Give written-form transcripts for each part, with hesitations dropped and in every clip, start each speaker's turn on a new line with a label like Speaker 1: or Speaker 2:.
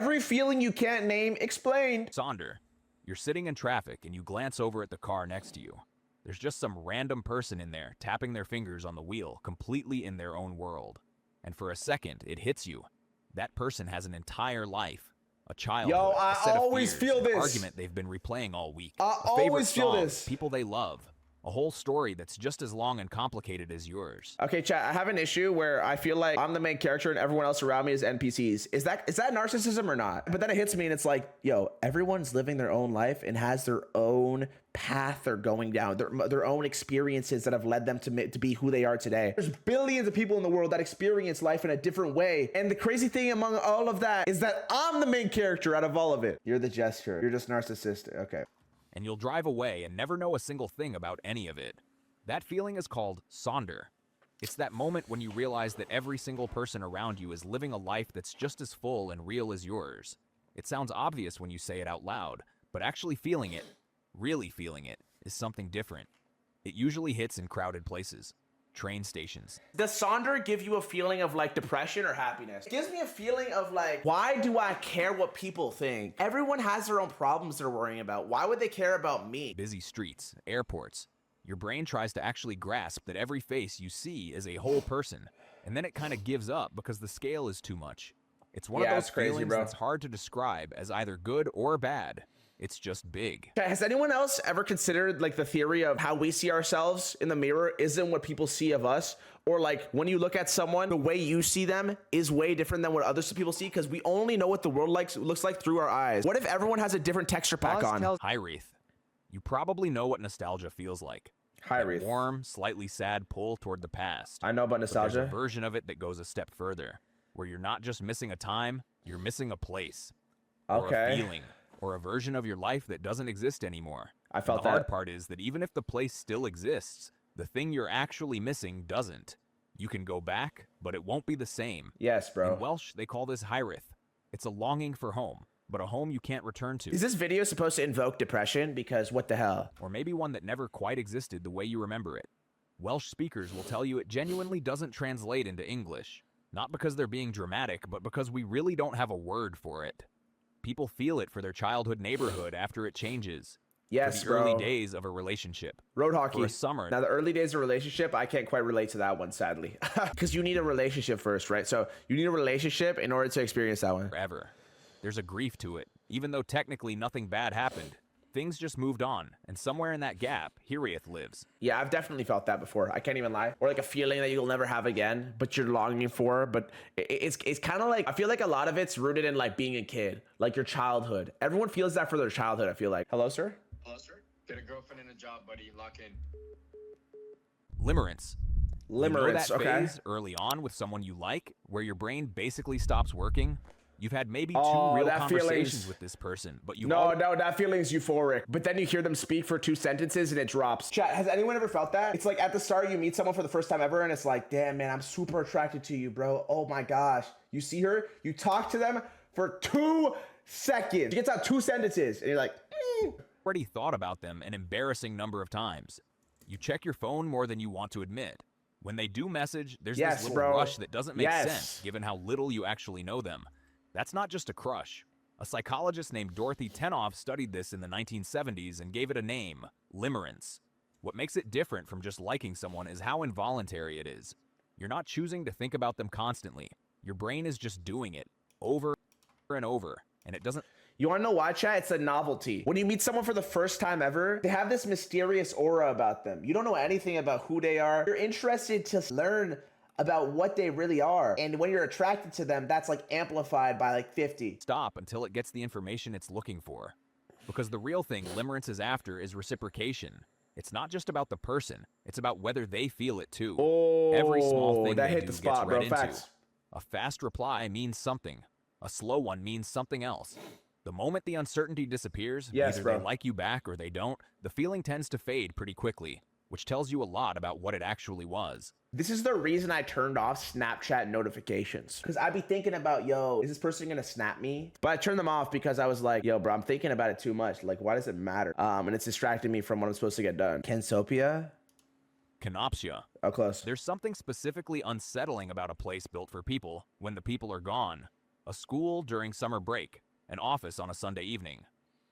Speaker 1: Every feeling you can't name, explained.
Speaker 2: Sonder, you're sitting in traffic and you glance over at the car next to you. There's just some random person in there tapping their fingers on the wheel, completely in their own world. And for a second, it hits you. That person has an entire life, a childhood,
Speaker 1: Yo,
Speaker 2: a
Speaker 1: I
Speaker 2: set of
Speaker 1: always
Speaker 2: fears,
Speaker 1: feel
Speaker 2: an
Speaker 1: this.
Speaker 2: argument they've been replaying all week,
Speaker 1: I
Speaker 2: a favorite
Speaker 1: always feel
Speaker 2: song,
Speaker 1: this.
Speaker 2: people they love, a whole story that's just as long and complicated as yours.
Speaker 1: Okay, chat, I have an issue where I feel like I'm the main character and everyone else around me is NPCs. Is that narcissism or not? But then it hits me and it's like, yo, everyone's living their own life and has their own path they're going down, their own experiences that have led them to be who they are today. There's billions of people in the world that experience life in a different way. And the crazy thing among all of that is that I'm the main character out of all of it. You're the gesture. You're just narcissistic. Okay.
Speaker 2: And you'll drive away and never know a single thing about any of it. That feeling is called Sonder. It's that moment when you realize that every single person around you is living a life that's just as full and real as yours. It sounds obvious when you say it out loud, but actually feeling it, really feeling it, is something different. It usually hits in crowded places. Train stations.
Speaker 1: Does Sonder give you a feeling of like depression or happiness? It gives me a feeling of like, why do I care what people think? Everyone has their own problems they're worrying about. Why would they care about me?
Speaker 2: Busy streets, airports. Your brain tries to actually grasp that every face you see is a whole person, and then it kind of gives up because the scale is too much. It's one of those feelings that's hard to describe as either good or bad. It's just big.
Speaker 1: Has anyone else ever considered like the theory of how we see ourselves in the mirror isn't what people see of us? Or like when you look at someone, the way you see them is way different than what other people see because we only know what the world looks like through our eyes. What if everyone has a different texture pack on?
Speaker 2: Hi, Wreath. You probably know what nostalgia feels like.
Speaker 1: Hi, Wreath.
Speaker 2: Warm, slightly sad pull toward the past.
Speaker 1: I know about nostalgia.
Speaker 2: But there's a version of it that goes a step further, where you're not just missing a time, you're missing a place. Or a feeling. Or a version of your life that doesn't exist anymore.
Speaker 1: I felt that.
Speaker 2: The hard part is that even if the place still exists, the thing you're actually missing doesn't. You can go back, but it won't be the same.
Speaker 1: Yes, bro.
Speaker 2: In Welsh, they call this Hyrith. It's a longing for home, but a home you can't return to.
Speaker 1: Is this video supposed to invoke depression? Because what the hell?
Speaker 2: Or maybe one that never quite existed the way you remember it. Welsh speakers will tell you it genuinely doesn't translate into English. Not because they're being dramatic, but because we really don't have a word for it. People feel it for their childhood neighborhood after it changes.
Speaker 1: Yes,
Speaker 2: for the early days of a relationship.
Speaker 1: Road hockey.
Speaker 2: For a summer.
Speaker 1: Now, the early days of a relationship, I can't quite relate to that one, sadly. Because you need a relationship first, right? So you need a relationship in order to experience that one.
Speaker 2: Forever. There's a grief to it. Even though technically nothing bad happened. Things just moved on, and somewhere in that gap, Hiriath lives.
Speaker 1: Yeah, I've definitely felt that before. I can't even lie. Or like a feeling that you'll never have again, but you're longing for. But it's kind of like, I feel like a lot of it's rooted in like being a kid, like your childhood. Everyone feels that for their childhood, I feel like. Hello, sir?
Speaker 3: Hello, sir. Get a girlfriend and a job, buddy. Lock in.
Speaker 2: Limerence.
Speaker 1: Limerence,
Speaker 2: you know that
Speaker 1: okay.
Speaker 2: phase early on with someone you like, where your brain basically stops working? You've had maybe two real conversations with this person, but you
Speaker 1: No, that feeling's euphoric. But then you hear them speak for 2 sentences and it drops. Chat, has anyone ever felt that? It's like at the start you meet someone for the first time ever and it's like, damn man, I'm super attracted to you, bro. Oh my gosh. You see her, you talk to them for 2 seconds. She gets out 2 sentences and you're like,
Speaker 2: already thought about them an embarrassing number of times. You check your phone more than you want to admit. When they do message, there's this little rush that doesn't make sense given how little you actually know them. That's not just a crush. A psychologist named Dorothy Tenoff studied this in the 1970s and gave it a name, limerence. What makes it different from just liking someone is how involuntary it is. You're not choosing to think about them constantly. Your brain is just doing it over and over, and it doesn't...
Speaker 1: You want to know why, chat? It's a novelty. When you meet someone for the first time ever, they have this mysterious aura about them. You don't know anything about who they are. You're interested to learn about what they really are. And when you're attracted to them, that's like amplified by like 50.
Speaker 2: Stop until it gets the information it's looking for. Because the real thing limerence is after is reciprocation. It's not just about the person, it's about whether they feel it too.
Speaker 1: Oh,
Speaker 2: every small thing
Speaker 1: that
Speaker 2: they
Speaker 1: hit
Speaker 2: do
Speaker 1: the spot,
Speaker 2: gets read
Speaker 1: bro.
Speaker 2: into.
Speaker 1: Facts.
Speaker 2: A fast reply means something. A slow one means something else. The moment the uncertainty disappears, either they like you back or they don't, the feeling tends to fade pretty quickly, which tells you a lot about what it actually was.
Speaker 1: This is the reason I turned off Snapchat notifications. Because I'd be thinking about, yo, is this person gonna snap me? But I turned them off because I was like, yo, bro, I'm thinking about it too much. Like, why does it matter? And it's distracting me from what I'm supposed to get done. Cansopia?
Speaker 2: Canopsia.
Speaker 1: Oh, close.
Speaker 2: There's something specifically unsettling about a place built for people when the people are gone. A school during summer break, an office on a Sunday evening,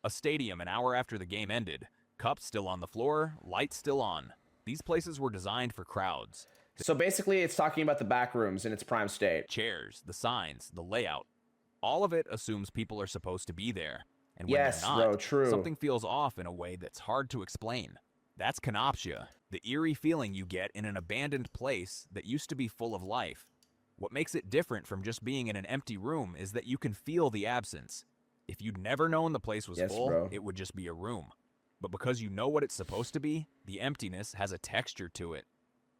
Speaker 2: a stadium an hour after the game ended, cups still on the floor, lights still on. These places were designed for crowds.
Speaker 1: So basically it's talking about the back rooms in its prime state.
Speaker 2: Chairs, the signs, the layout. All of it assumes people are supposed to be there. And when
Speaker 1: yes,
Speaker 2: they're not,
Speaker 1: bro, true.
Speaker 2: Something feels off in a way that's hard to explain. That's canopsia, the eerie feeling you get in an abandoned place that used to be full of life. What makes it different from just being in an empty room is that you can feel the absence. If you'd never known the place was full,
Speaker 1: bro.
Speaker 2: It would just be a room. But because you know what it's supposed to be, the emptiness has a texture to it.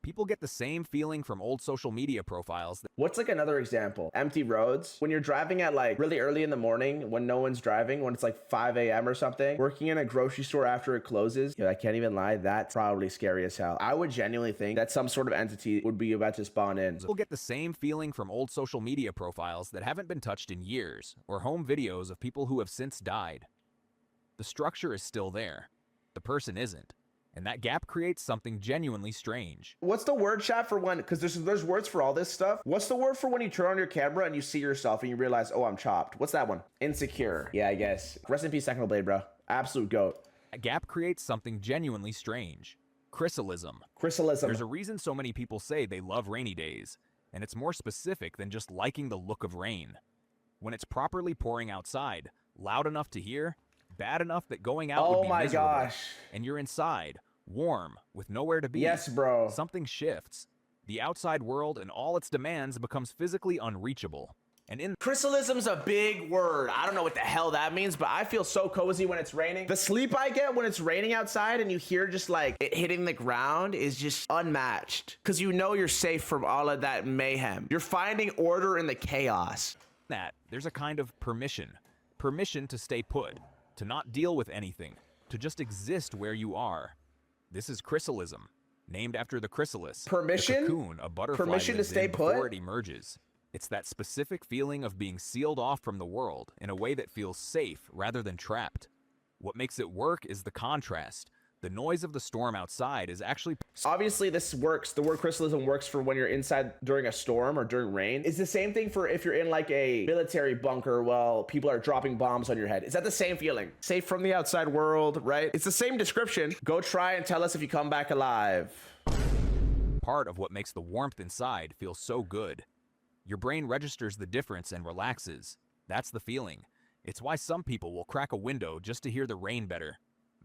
Speaker 2: People get the same feeling from old social media profiles.
Speaker 1: What's like another example? Empty roads. When you're driving at like really early in the morning, when no one's driving, when it's like 5 a.m. or something, working in a grocery store after it closes, I can't even lie, that's probably scary as hell. I would genuinely think that some sort of entity would be about to spawn in.
Speaker 2: People get the same feeling from old social media profiles that haven't been touched in years, or home videos of people who have since died. The structure is still there. The person isn't. And that gap creates something genuinely strange.
Speaker 1: What's the word, chat, for when, because there's words for all this stuff. What's the word for when you turn on your camera and you see yourself and you realize, oh, I'm chopped? What's that one? Insecure. Yeah, I guess. Rest in peace, Techno Blade, bro. Absolute goat.
Speaker 2: A gap creates something genuinely strange. Chrysalism.
Speaker 1: Chrysalism.
Speaker 2: There's a reason so many people say they love rainy days, and it's more specific than just liking the look of rain. When it's properly pouring outside, loud enough to hear, bad enough that going out would be miserable. Oh my gosh. And you're inside, warm, with nowhere to be.
Speaker 1: Yes, bro.
Speaker 2: Something shifts. The outside world and all its demands becomes physically unreachable. And
Speaker 1: Chrysalism's a big word. I don't know what the hell that means, but I feel so cozy when it's raining. The sleep I get when it's raining outside and you hear just like it hitting the ground is just unmatched. Because you know you're safe from all of that mayhem. You're finding order in the chaos.
Speaker 2: There's a kind of permission. Permission to stay put, to not deal with anything, to just exist where you are. This is chrysalism, named after the chrysalis.
Speaker 1: Permission?
Speaker 2: The cocoon a butterfly
Speaker 1: permission to stay put
Speaker 2: before it emerges. It's that specific feeling of being sealed off from the world in a way that feels safe rather than trapped. What makes it work is the contrast. The noise of the storm outside is actually...
Speaker 1: Obviously, this works. The word chrysalism works for when you're inside during a storm or during rain. It's the same thing for if you're in like a military bunker while people are dropping bombs on your head. Is that the same feeling? Safe from the outside world, right? It's the same description. Go try and tell us if you come back alive.
Speaker 2: Part of what makes the warmth inside feel so good. Your brain registers the difference and relaxes. That's the feeling. It's why some people will crack a window just to hear the rain better.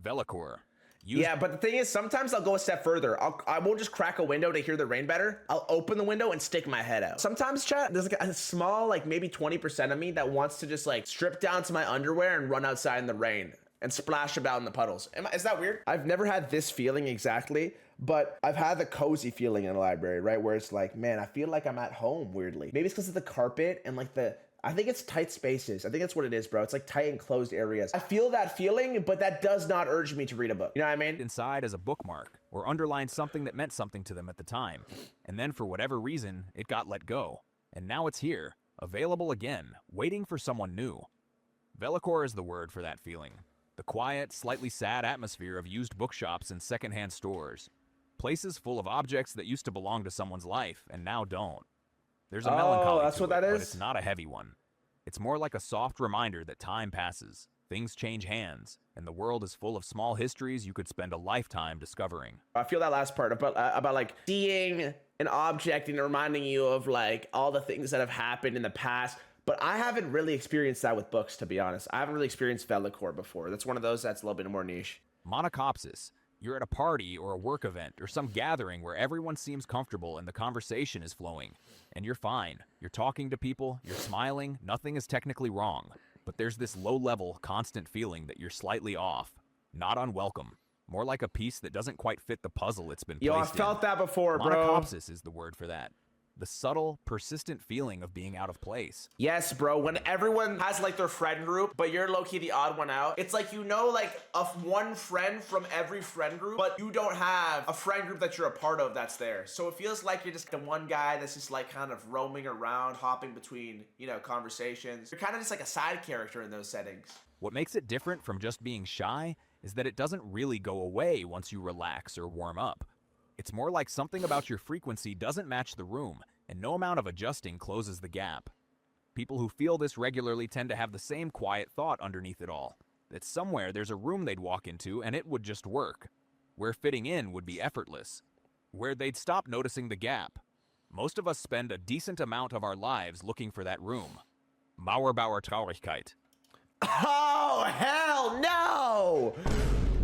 Speaker 2: Velocore.
Speaker 1: Yeah, but the thing is, sometimes I'll go a step further. I won't just crack a window to hear the rain better. I'll open the window and stick my head out. Sometimes, chat, there's like a small, like maybe 20% of me that wants to just like strip down to my underwear and run outside in the rain and splash about in the puddles. Is that weird? I've never had this feeling exactly, but I've had the cozy feeling in a library, right? Where it's like, man, I feel like I'm at home weirdly. Maybe it's because of the carpet and like I think it's tight spaces. I think that's what it is, bro. It's like tight enclosed areas. I feel that feeling, but that does not urge me to read a book. You know what I mean?
Speaker 2: Inside as a bookmark or underline something that meant something to them at the time. And then for whatever reason, it got let go. And now it's here, available again, waiting for someone new. Velocore is the word for that feeling. The quiet, slightly sad atmosphere of used bookshops and secondhand stores. Places full of objects that used to belong to someone's life and now don't. There's a melancholy
Speaker 1: that's
Speaker 2: to
Speaker 1: what
Speaker 2: it,
Speaker 1: that is?
Speaker 2: but it's not a heavy one. It's more like a soft reminder that time passes, things change hands, and the world is full of small histories you could spend a lifetime discovering.
Speaker 1: I feel that last part about like seeing an object and reminding you of like all the things that have happened in the past. But I haven't really experienced that with books, to be honest. I haven't really experienced Velocore before. That's one of those that's a little bit more niche.
Speaker 2: Monocopsis. You're at a party or a work event or some gathering where everyone seems comfortable and the conversation is flowing. And you're fine. You're talking to people, you're smiling, nothing is technically wrong. But there's this low-level, constant feeling that you're slightly off. Not unwelcome. More like a piece that doesn't quite fit the puzzle it's been placed in.
Speaker 1: Yo, I felt that before, bro.
Speaker 2: Monocopsis is the word for that. The subtle, persistent feeling of being out of place.
Speaker 1: Yes, bro. When everyone has like their friend group, but you're low-key the odd one out. It's like, you know, like one friend from every friend group, but you don't have a friend group that you're a part of that's there. So it feels like you're just the one guy that's just like kind of roaming around, hopping between, you know, conversations. You're kind of just like a side character in those settings.
Speaker 2: What makes it different from just being shy is that it doesn't really go away once you relax or warm up. It's more like something about your frequency doesn't match the room, and no amount of adjusting closes the gap. People who feel this regularly tend to have the same quiet thought underneath it all, that somewhere there's a room they'd walk into and it would just work, where fitting in would be effortless, where they'd stop noticing the gap. Most of us spend a decent amount of our lives looking for that room. Mauerbauertraurigkeit.
Speaker 1: Oh, hell no!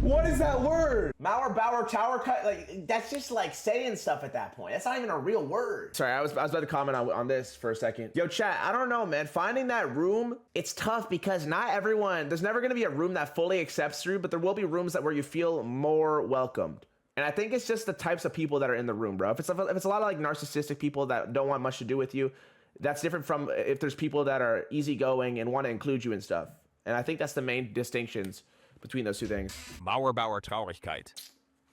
Speaker 1: What is that word? Mauerbauertraurigkeit? Like, that's just like saying stuff at that point. That's not even a real word. Sorry, I was about to comment on this for a second. Yo, chat, I don't know, man. Finding that room, it's tough because not everyone, there's never gonna be a room that fully accepts you, but there will be rooms where you feel more welcomed. And I think it's just the types of people that are in the room, bro. If it's a lot of like narcissistic people that don't want much to do with you, that's different from if there's people that are easygoing and want to include you and stuff. And I think that's the main distinctions between those two things.
Speaker 2: Mauerbauertraurigkeit.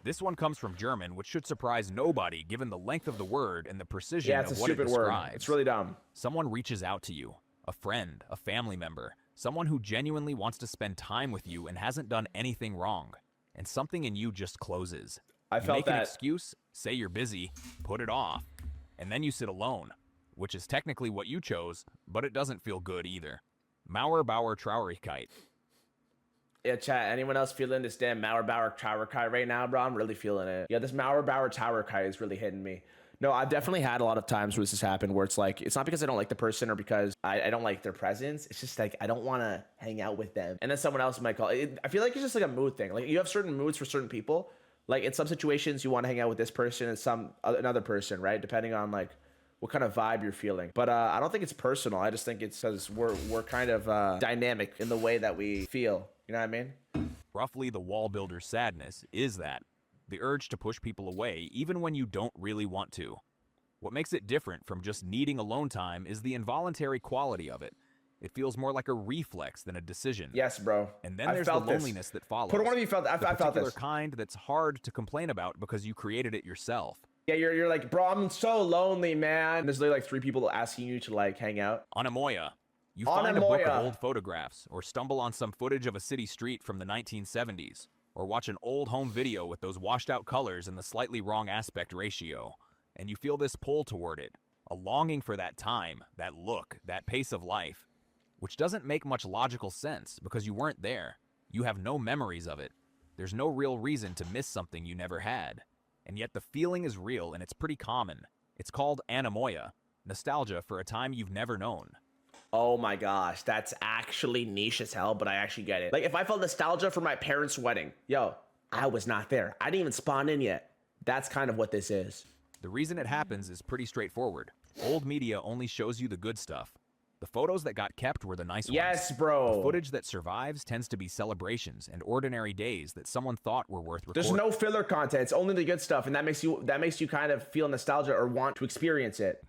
Speaker 2: This one comes from German, which should surprise nobody given the length of the word and the precision of what it describes. Yeah, it's a stupid word. It's really dumb. Someone reaches out to you, a friend, a family member, someone who genuinely wants to spend time with you and hasn't done anything wrong, and something in you just closes.
Speaker 1: I felt that.
Speaker 2: Make an excuse, say you're busy, put it off, and then you sit alone, which is technically what you chose, but it doesn't feel good either. Mauerbauertraurigkeit.
Speaker 1: Yeah, chat, anyone else feeling this damn Mauerbauertraurigkeit right now, bro? I'm really feeling it. Yeah, this Mauerbauertraurigkeit is really hitting me. No, I've definitely had a lot of times where this has happened where it's like, it's not because I don't like the person or because I don't like their presence. It's just like, I don't want to hang out with them. And then someone else might call it. I feel like it's just like a mood thing. Like you have certain moods for certain people. Like in some situations you want to hang out with this person and another person, right? Depending on like what kind of vibe you're feeling. But I don't think it's personal. I just think it says we're kind of dynamic in the way that we feel. You know what I mean?
Speaker 2: Roughly, the wall builder's sadness is that. The urge to push people away even when you don't really want to. What makes it different from just needing alone time is the involuntary quality of it. It feels more like a reflex than a decision.
Speaker 1: Yes, bro.
Speaker 2: And then there's the loneliness that follows.
Speaker 1: Put one of you felt. I felt this.
Speaker 2: The particular kind that's hard to complain about because you created it yourself.
Speaker 1: Yeah, you're like, bro, I'm so lonely, man. And there's literally like 3 people asking you to like hang out.
Speaker 2: Anamoya. You find a book of old photographs, or stumble on some footage of a city street from the 1970s, or watch an old home video with those washed out colors and the slightly wrong aspect ratio, and you feel this pull toward it, a longing for that time, that look, that pace of life, which doesn't make much logical sense because you weren't there. You have no memories of it. There's no real reason to miss something you never had. And yet the feeling is real and it's pretty common. It's called anamoya, nostalgia for a time you've never known.
Speaker 1: Oh my gosh, that's actually niche as hell, but I actually get it. Like if I felt nostalgia for my parents' wedding, yo, I was not there. I didn't even spawn in yet. That's kind of what this is.
Speaker 2: The reason it happens is pretty straightforward. Old media only shows you the good stuff. The photos that got kept were the nice ones.
Speaker 1: Yes, bro.
Speaker 2: The footage that survives tends to be celebrations and ordinary days that someone thought were worth recording.
Speaker 1: There's no filler content. It's only the good stuff, and that makes you kind of feel nostalgia or want to experience it.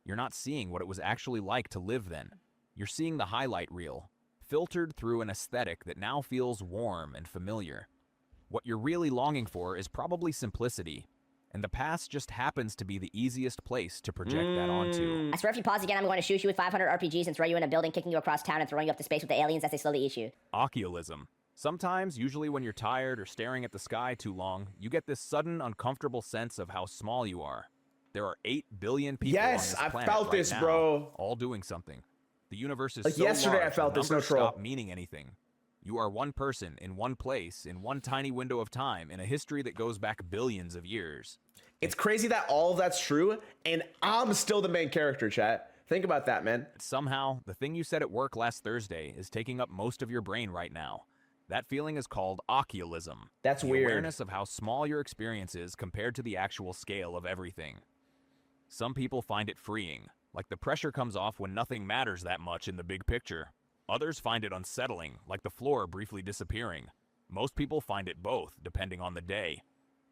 Speaker 2: You're not seeing what it was actually like to live then. You're seeing the highlight reel, filtered through an aesthetic that now feels warm and familiar. What you're really longing for is probably simplicity, and the past just happens to be the easiest place to project that onto.
Speaker 4: I swear if you pause again, I'm going to shoot you with 500 RPGs and throw you in a building, kicking you across town and throwing you up to space with the aliens as they slowly eat you.
Speaker 2: Oculism. Sometimes, usually when you're tired or staring at the sky too long, you get this sudden, uncomfortable sense of how small you are. There are 8 billion people on this planet
Speaker 1: I felt this,
Speaker 2: now,
Speaker 1: bro.
Speaker 2: all doing something. The universe is
Speaker 1: like
Speaker 2: so
Speaker 1: yesterday
Speaker 2: large,
Speaker 1: I felt this, no
Speaker 2: troll. Stop meaning anything. You are one person in one place in one tiny window of time in a history that goes back billions of years.
Speaker 1: It's crazy that all of that's true, and I'm still the main character, chat. Think about that, man.
Speaker 2: Somehow, the thing you said at work last Thursday is taking up most of your brain right now. That feeling is called oculism.
Speaker 1: That's weird.
Speaker 2: The awareness of how small your experience is compared to the actual scale of everything. Some people find it freeing, like the pressure comes off when nothing matters that much in the big picture. Others find it unsettling, like the floor briefly disappearing. Most people find it both, depending on the day.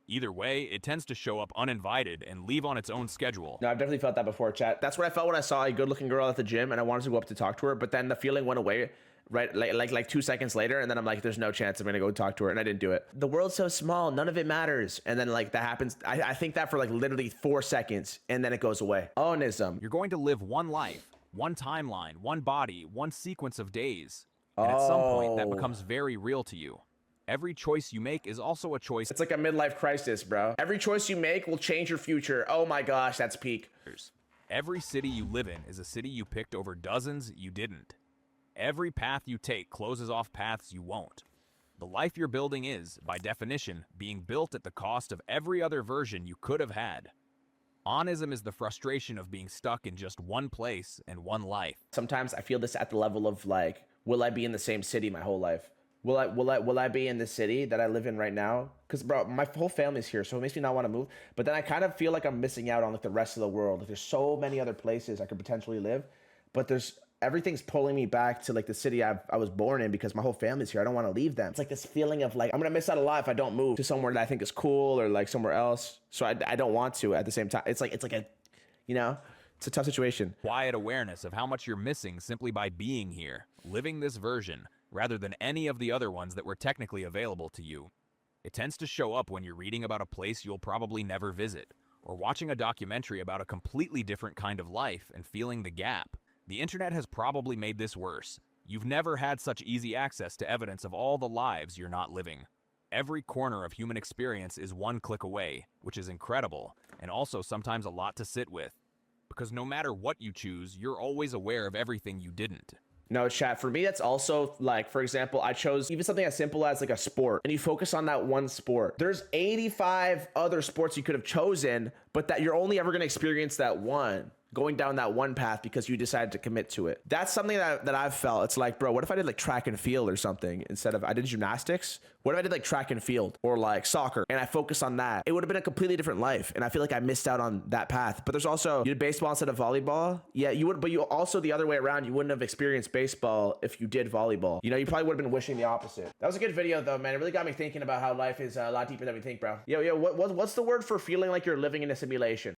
Speaker 2: Either way, it tends to show up uninvited and leave on its own schedule.
Speaker 1: No, I've definitely felt that before, chat. That's what I felt when I saw a good-looking girl at the gym and I wanted to go up to talk to her, but then the feeling went away, right? Like 2 seconds later, and then I'm like, there's no chance I'm gonna go talk to her, and I didn't do it. The world's so small, none of it matters. And then like that happens, I think that for like literally 4 seconds, and then it goes away. Onism.
Speaker 2: You're going to live one life, one timeline, one body, one sequence of days. And at some point, that becomes very real to you. Every choice you make is also a choice.
Speaker 1: It's like a midlife crisis, bro. Every choice you make will change your future. Oh my gosh, that's peak.
Speaker 2: Every city you live in is a city you picked over dozens you didn't. Every path you take closes off paths you won't. The life you're building is, by definition, being built at the cost of every other version you could have had. Onism is the frustration of being stuck in just one place and one life.
Speaker 1: Sometimes I feel this at the level of like, will I be in the same city my whole life? Will I be in the city that I live in right now? Because bro, my whole family's here, so it makes me not want to move. But then I kind of feel like I'm missing out on like the rest of the world. Like, there's so many other places I could potentially live, but everything's pulling me back to like the city I was born in because my whole family's here. I don't want to leave them. It's like this feeling of like, I'm gonna miss out a lot if I don't move to somewhere that I think is cool or like somewhere else. So I don't want to at the same time. It's like a, you know, it's a tough situation.
Speaker 2: Quiet awareness of how much you're missing simply by being here, living this version, rather than any of the other ones that were technically available to you. It tends to show up when you're reading about a place you'll probably never visit, or watching a documentary about a completely different kind of life and feeling the gap. The internet has probably made this worse. You've never had such easy access to evidence of all the lives you're not living. Every corner of human experience is one click away, which is incredible, and also sometimes a lot to sit with. Because no matter what you choose, you're always aware of everything you didn't.
Speaker 1: No, chat, for me, that's also like, for example, I chose even something as simple as like a sport, and you focus on that one sport. There's 85 other sports you could have chosen, but that you're only ever going to experience that one, going down that one path because you decided to commit to it. That's something that I've felt. It's like, bro, what if I did like track and field or something instead of, I did gymnastics? What if I did like track and field or like soccer and I focused on that? It would have been a completely different life. And I feel like I missed out on that path. But there's also, you did baseball instead of volleyball. Yeah, you would, but you also the other way around, you wouldn't have experienced baseball if you did volleyball. You know, you probably would have been wishing the opposite. That was a good video though, man. It really got me thinking about how life is a lot deeper than we think, bro. Yo, what's the word for feeling like you're living in a simulation?